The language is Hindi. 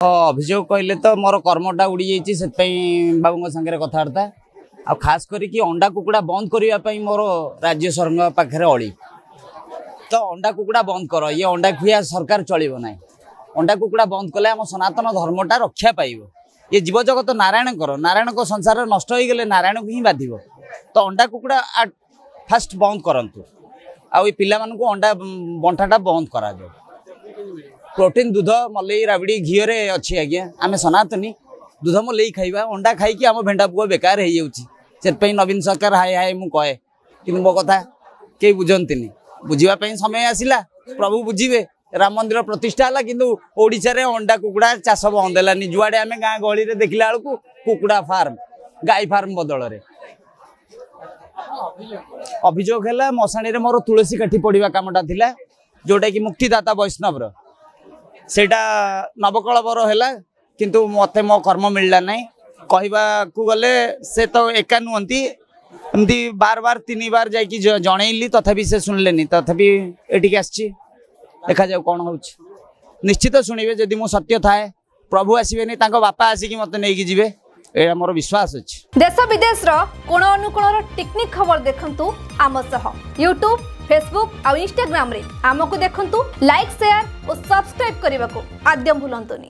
अभियोग कहले तो मोर कर्मटा उड़ी जाइए बाबू सागर कथबार्ता आ खास करी अंडा कुकुड़ा बंद करने मोर राज्य सरकार पाखे अड़ी तो अंडा कुकुड़ा बंद कर ये अंडा खुआ सरकार चलो ना अंडा कुकुड़ा बंद कले आम सनातन धर्मटा रक्षा पाइब ये जीव जगत नारायण को संसार नष्ट हो गले नारायण को ही बाध तो अंडा कुकुड़ा फास्ट बंद करंतु आ पिला मानू अंडा बंटाटा बंद करा प्रोटीन दूध मलई राबड़ी घीरे अच्छी आज्ञा आम सनातनी दूध मलई खाइबा अंडा खाई आम भेंडा पुआ बेकार हो जाऊँगी नवीन सरकार हाय हाय मु कहे कि मो कथा कई बुझंती बुझापी समय आसला प्रभु बुझे राम मंदिर प्रतिष्ठा है किंतु ओडिशा रे अंडा कुकुड़ा चाष बंद है जुआड़े आम गाँ गहली में देखला बेलू कुकुड़ा फार्म गाई फार्म बदल अभियोग है मशाणी रे मोर तुलसी काठी पड़ा कमटा थिला जोटा कि मुक्तिदाता वैष्णव सेटा नवकलवर है किंतु मते मो कर्म मिलला नहीं कहवा गले से तो एका नुहति एमती बार बार 3 बार जाकि जनइली तथापि से शुणिले तथापि एटिक आसी देखा जाऊ कौन हो निश्चित शुणवे जदि मो सत्य थाए प्रभु आसबे बापा आसिक मत नहीं जी ये मोर विश्वास अच्छे। देश विदेश कोण अनुकोण टेक्निक खबर देखंतु आम सह यूट्यूब फेसबुक और इंस्टाग्राम रे आमको देखंतु लाइक शेयर और सब्सक्राइब करने को आद्यम भूलंतुनी।